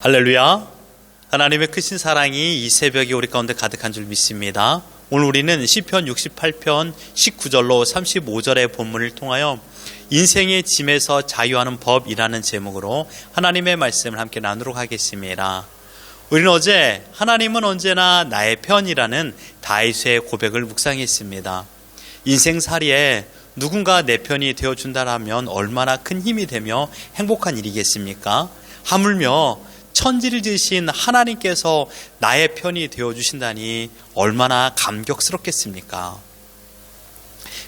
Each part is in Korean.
할렐루야. 하나님의 크신 사랑이 이 새벽에 우리 가운데 가득한 줄 믿습니다. 오늘 우리는 시편 68편 19절로 35절의 본문을 통하여 인생의 짐에서 자유하는 법이라는 제목으로 하나님의 말씀을 함께 나누도록 하겠습니다. 우리는 어제 하나님은 언제나 나의 편이라는 다윗의 고백을 묵상했습니다. 인생살이에 누군가 내 편이 되어준다라면 얼마나 큰 힘이 되며 행복한 일이겠습니까? 하물며 천지를 지으신 하나님께서 나의 편이 되어주신다니 얼마나 감격스럽겠습니까?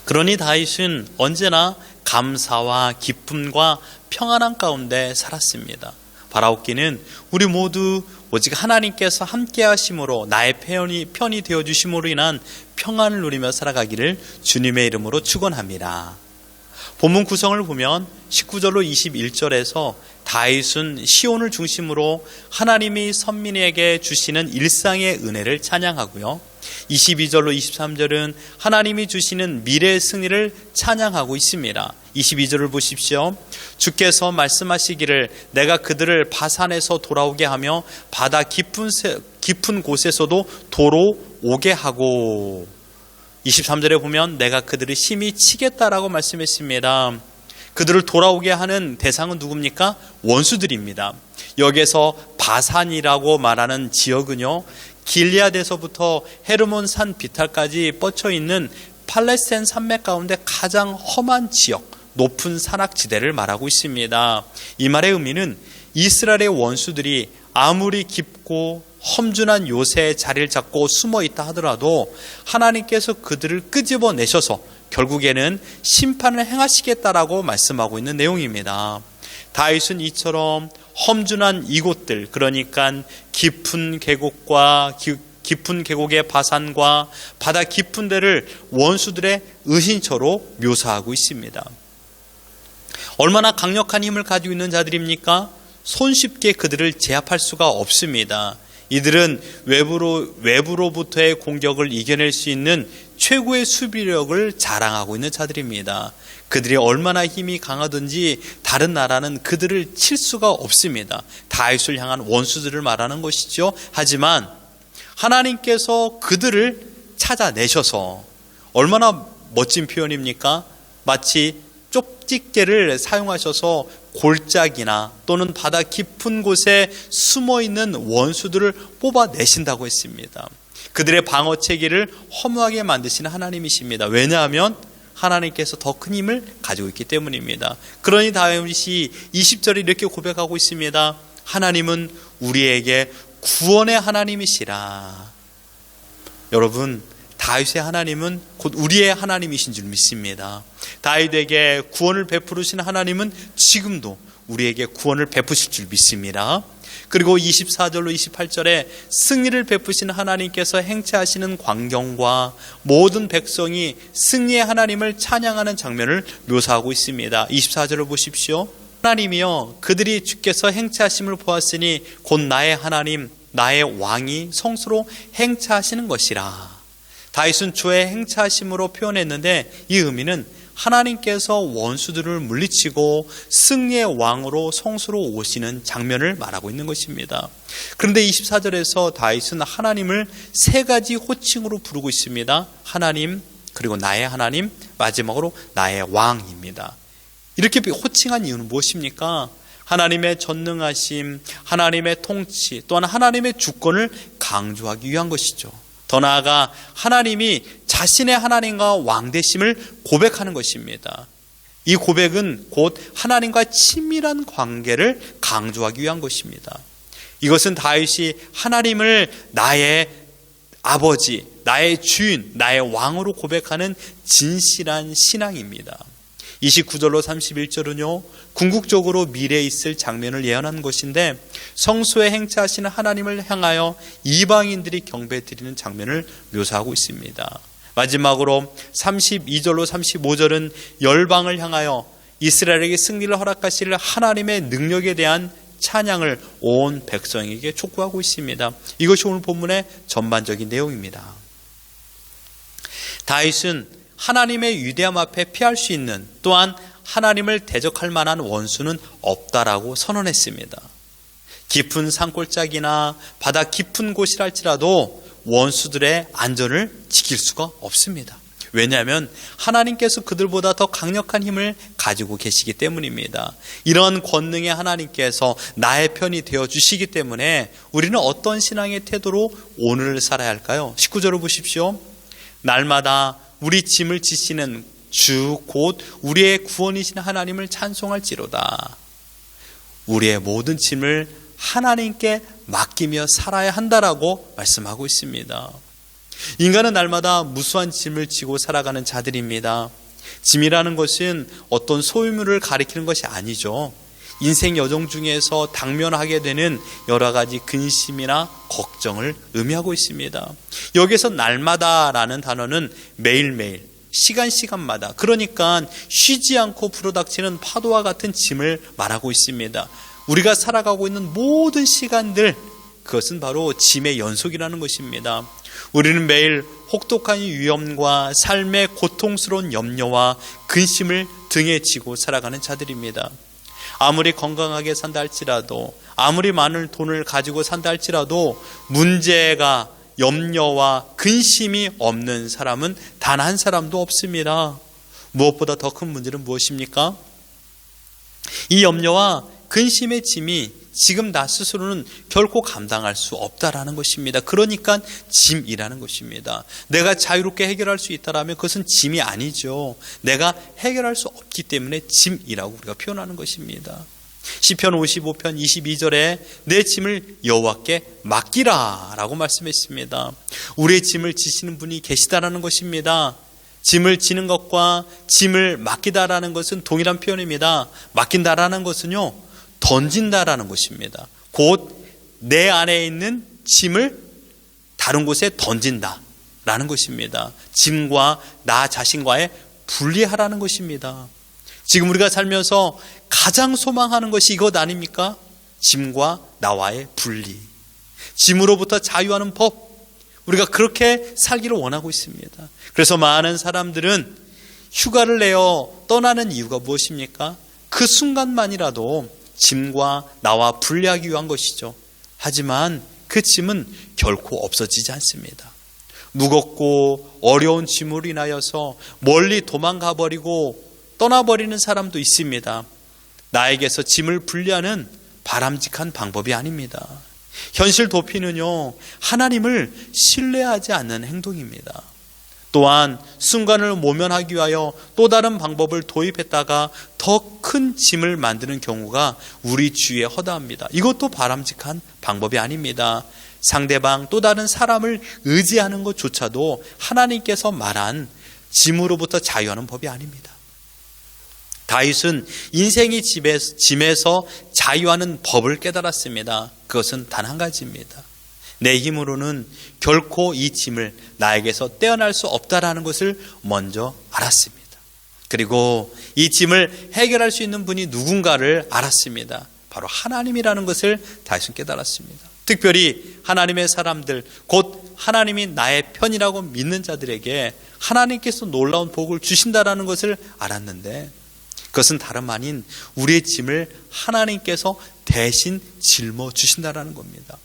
그러니 다윗은 언제나 감사와 기쁨과 평안한 가운데 살았습니다. 바라옵기는 우리 모두 오직 하나님께서 함께 하심으로 나의 편이 되어주심으로 인한 평안을 누리며 살아가기를 주님의 이름으로 축원합니다. 본문 구성을 보면 19절로 21절에서 다윗은 시온을 중심으로 하나님이 선민에게 주시는 일상의 은혜를 찬양하고요. 22절로 23절은 하나님이 주시는 미래의 승리를 찬양하고 있습니다. 22절을 보십시오. 주께서 말씀하시기를 내가 그들을 바산에서 돌아오게 하며 바다 깊은 곳에서도 도로 오게 하고, 23절에 보면 내가 그들을 심히 치겠다라고 말씀했습니다. 그들을 돌아오게 하는 대상은 누굽니까? 원수들입니다. 여기에서 바산이라고 말하는 지역은요, 길리앗에서부터 헤르몬 산 비탈까지 뻗쳐 있는 팔레스타인 산맥 가운데 가장 험한 지역, 높은 산악지대를 말하고 있습니다. 이 말의 의미는 이스라엘의 원수들이 아무리 깊고 험준한 요새의 자리를 잡고 숨어 있다 하더라도 하나님께서 그들을 끄집어내셔서 결국에는 심판을 행하시겠다라고 말씀하고 있는 내용입니다. 다윗은 이처럼 험준한 이곳들, 그러니까 깊은 계곡과 깊은 계곡의 바산과 바다 깊은 데를 원수들의 의신처로 묘사하고 있습니다. 얼마나 강력한 힘을 가지고 있는 자들입니까? 손쉽게 그들을 제압할 수가 없습니다. 이들은 외부로부터의 공격을 이겨낼 수 있는 최고의 수비력을 자랑하고 있는 자들입니다. 그들이 얼마나 힘이 강하든지 다른 나라는 그들을 칠 수가 없습니다. 다윗을 향한 원수들을 말하는 것이죠. 하지만 하나님께서 그들을 찾아내셔서, 얼마나 멋진 표현입니까? 마치 쪽집게를 사용하셔서 골짜기나 또는 바다 깊은 곳에 숨어있는 원수들을 뽑아내신다고 했습니다. 그들의 방어체계를 허무하게 만드시는 하나님이십니다. 왜냐하면 하나님께서 더 큰 힘을 가지고 있기 때문입니다. 그러니 다윗이 20절에 이렇게 고백하고 있습니다. 하나님은 우리에게 구원의 하나님이시라. 여러분, 다윗의 하나님은 곧 우리의 하나님이신 줄 믿습니다. 다윗에게 구원을 베푸시는 하나님은 지금도 우리에게 구원을 베푸실 줄 믿습니다. 그리고 24절로 28절에 승리를 베푸시는 하나님께서 행차하시는 광경과 모든 백성이 승리의 하나님을 찬양하는 장면을 묘사하고 있습니다. 24절을 보십시오. 하나님이여, 그들이 주께서 행차하심을 보았으니 곧 나의 하나님, 나의 왕이 성수로 행차하시는 것이라. 다윗은 주의 행차하심으로 표현했는데 이 의미는 하나님께서 원수들을 물리치고 승리의 왕으로 성수로 오시는 장면을 말하고 있는 것입니다. 그런데 24절에서 다윗은 하나님을 세 가지 호칭으로 부르고 있습니다. 하나님, 그리고 나의 하나님, 마지막으로 나의 왕입니다. 이렇게 호칭한 이유는 무엇입니까? 하나님의 전능하심, 하나님의 통치, 또한 하나님의 주권을 강조하기 위한 것이죠. 더 나아가 하나님이 자신의 하나님과 왕되심을 고백하는 것입니다. 이 고백은 곧 하나님과 친밀한 관계를 강조하기 위한 것입니다. 이것은 다윗이 하나님을 나의 아버지, 나의 주인, 나의 왕으로 고백하는 진실한 신앙입니다. 29절로 31절은요, 궁극적으로 미래에 있을 장면을 예언한 것인데 성소에 행차하시는 하나님을 향하여 이방인들이 경배드리는 장면을 묘사하고 있습니다. 마지막으로 32절로 35절은 열방을 향하여 이스라엘에게 승리를 허락하실 하나님의 능력에 대한 찬양을 온 백성에게 촉구하고 있습니다. 이것이 오늘 본문의 전반적인 내용입니다. 다윗은 하나님의 위대함 앞에 피할 수 있는, 또한 하나님을 대적할 만한 원수는 없다라고 선언했습니다. 깊은 산골짜기나 바다 깊은 곳이랄지라도 원수들의 안전을 지킬 수가 없습니다. 왜냐하면 하나님께서 그들보다 더 강력한 힘을 가지고 계시기 때문입니다. 이런 권능의 하나님께서 나의 편이 되어주시기 때문에 우리는 어떤 신앙의 태도로 오늘을 살아야 할까요? 19절을 보십시오. 날마다 우리 짐을 지시는 주 곧 우리의 구원이신 하나님을 찬송할지로다. 우리의 모든 짐을 하나님께 맡기며 살아야 한다라고 말씀하고 있습니다. 인간은 날마다 무수한 짐을 지고 살아가는 자들입니다. 짐이라는 것은 어떤 소유물을 가리키는 것이 아니죠. 인생 여정 중에서 당면하게 되는 여러 가지 근심이나 걱정을 의미하고 있습니다. 여기서 날마다라는 단어는 매일매일, 시간마다, 그러니까 쉬지 않고 불어닥치는 파도와 같은 짐을 말하고 있습니다. 우리가 살아가고 있는 모든 시간들, 그것은 바로 짐의 연속이라는 것입니다. 우리는 매일 혹독한 위험과 삶의 고통스러운 염려와 근심을 등에 지고 살아가는 자들입니다. 아무리 건강하게 산다 할지라도, 아무리 많은 돈을 가지고 산다 할지라도 문제가, 염려와 근심이 없는 사람은 단 한 사람도 없습니다. 무엇보다 더 큰 문제는 무엇입니까? 이 염려와 근심의 짐이 지금 나 스스로는 결코 감당할 수 없다라는 것입니다. 그러니까 짐이라는 것입니다. 내가 자유롭게 해결할 수 있다라면 그것은 짐이 아니죠. 내가 해결할 수 없기 때문에 짐이라고 우리가 표현하는 것입니다. 시편 55편 22절에 내 짐을 여호와께 맡기라 라고 말씀했습니다. 우리의 짐을 지시는 분이 계시다라는 것입니다. 짐을 지는 것과 짐을 맡기다라는 것은 동일한 표현입니다. 맡긴다라는 것은요, 던진다라는 것입니다. 곧 내 안에 있는 짐을 다른 곳에 던진다라는 것입니다. 짐과 나 자신과의 분리하라는 것입니다. 지금 우리가 살면서 가장 소망하는 것이 이것 아닙니까? 짐과 나와의 분리. 짐으로부터 자유하는 법. 우리가 그렇게 살기를 원하고 있습니다. 그래서 많은 사람들은 휴가를 내어 떠나는 이유가 무엇입니까? 그 순간만이라도 짐과 나와 분리하기 위한 것이죠. 하지만 그 짐은 결코 없어지지 않습니다. 무겁고 어려운 짐으로 인하여서 멀리 도망가 버리고 떠나버리는 사람도 있습니다. 나에게서 짐을 분리하는 바람직한 방법이 아닙니다. 현실 도피는요, 하나님을 신뢰하지 않는 행동입니다. 또한 순간을 모면하기 위하여 또 다른 방법을 도입했다가 더 큰 짐을 만드는 경우가 우리 주위에 허다합니다. 이것도 바람직한 방법이 아닙니다. 상대방 또 다른 사람을 의지하는 것조차도 하나님께서 말한 짐으로부터 자유하는 법이 아닙니다. 다윗은 인생의 짐에서 자유하는 법을 깨달았습니다. 그것은 단 한 가지입니다. 내 힘으로는 결코 이 짐을 나에게서 떼어날 수 없다라는 것을 먼저 알았습니다. 그리고 이 짐을 해결할 수 있는 분이 누군가를 알았습니다. 바로 하나님이라는 것을 다윗은 깨달았습니다. 특별히 하나님의 사람들, 곧 하나님이 나의 편이라고 믿는 자들에게 하나님께서 놀라운 복을 주신다라는 것을 알았는데, 그것은 다름 아닌 우리의 짐을 하나님께서 대신 짊어주신다라는 겁니다.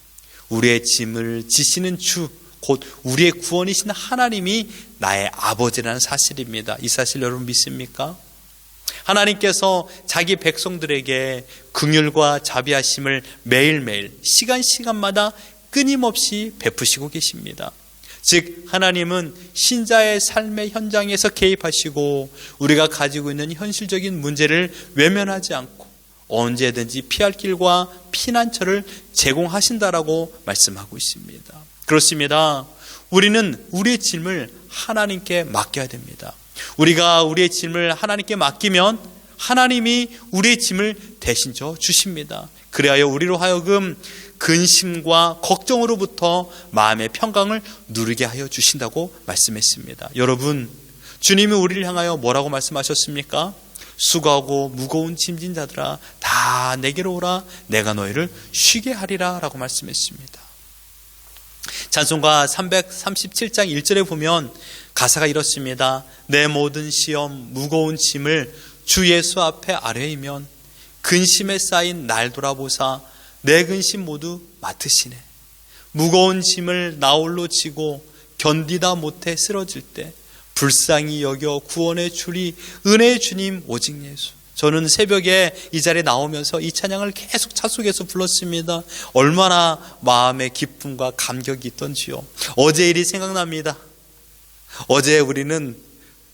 우리의 짐을 지시는 주, 곧 우리의 구원이신 하나님이 나의 아버지라는 사실입니다. 이 사실 여러분 믿습니까? 하나님께서 자기 백성들에게 긍휼과 자비하심을 매일매일 시간마다 끊임없이 베푸시고 계십니다. 즉 하나님은 신자의 삶의 현장에서 개입하시고 우리가 가지고 있는 현실적인 문제를 외면하지 않고 언제든지 피할 길과 피난처를 제공하신다라고 말씀하고 있습니다. 그렇습니다. 우리는 우리의 짐을 하나님께 맡겨야 됩니다. 우리가 우리의 짐을 하나님께 맡기면 하나님이 우리의 짐을 대신 져 주십니다. 그리하여 우리로 하여금 근심과 걱정으로부터 마음의 평강을 누리게 하여 주신다고 말씀했습니다. 여러분, 주님이 우리를 향하여 뭐라고 말씀하셨습니까? 수고하고 무거운 짐진 자들아 다 내게로 오라, 내가 너희를 쉬게 하리라 라고 말씀했습니다. 찬송가 337장 1절에 보면 가사가 이렇습니다. 내 모든 시험 무거운 짐을 주 예수 앞에 아뢰이면 근심에 쌓인 날 돌아보사 내 근심 모두 맡으시네. 무거운 짐을 나홀로 지고 견디다 못해 쓰러질 때 불쌍히 여겨 구원의 주리 은혜의 주님 오직 예수. 저는 새벽에 이 자리에 나오면서 이 찬양을 계속 차 속에서 불렀습니다. 얼마나 마음의 기쁨과 감격이 있던지요. 어제 일이 생각납니다. 어제 우리는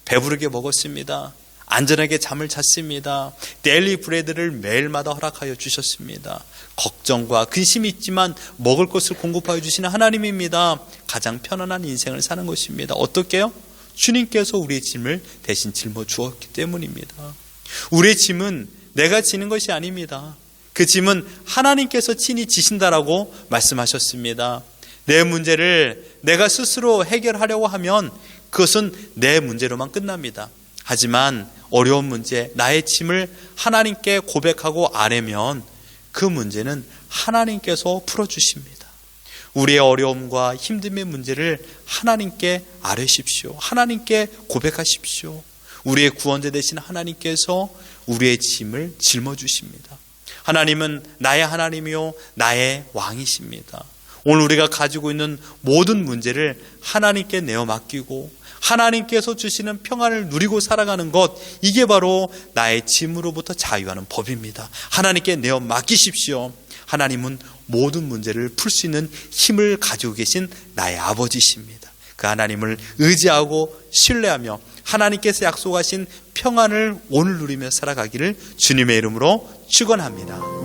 배부르게 먹었습니다. 안전하게 잠을 잤습니다. 데일리 브레드를 매일마다 허락하여 주셨습니다. 걱정과 근심이 있지만 먹을 것을 공급하여 주시는 하나님입니다. 가장 편안한 인생을 사는 것입니다. 어떻게요? 주님께서 우리의 짐을 대신 짊어 주었기 때문입니다. 우리의 짐은 내가 지는 것이 아닙니다. 그 짐은 하나님께서 친히 지신다라고 말씀하셨습니다. 내 문제를 내가 스스로 해결하려고 하면 그것은 내 문제로만 끝납니다. 하지만 어려운 문제, 나의 짐을 하나님께 고백하고 아뢰면 그 문제는 하나님께서 풀어주십니다. 우리의 어려움과 힘듦의 문제를 하나님께 아뢰십시오. 하나님께 고백하십시오. 우리의 구원자 되신 하나님께서 우리의 짐을 짊어주십니다. 하나님은 나의 하나님이요 나의 왕이십니다. 오늘 우리가 가지고 있는 모든 문제를 하나님께 내어 맡기고 하나님께서 주시는 평안을 누리고 살아가는 것, 이게 바로 나의 짐으로부터 자유하는 법입니다. 하나님께 내어 맡기십시오. 하나님은 모든 문제를 풀 수 있는 힘을 가지고 계신 나의 아버지십니다. 그 하나님을 의지하고 신뢰하며 하나님께서 약속하신 평안을 오늘 누리며 살아가기를 주님의 이름으로 축원합니다.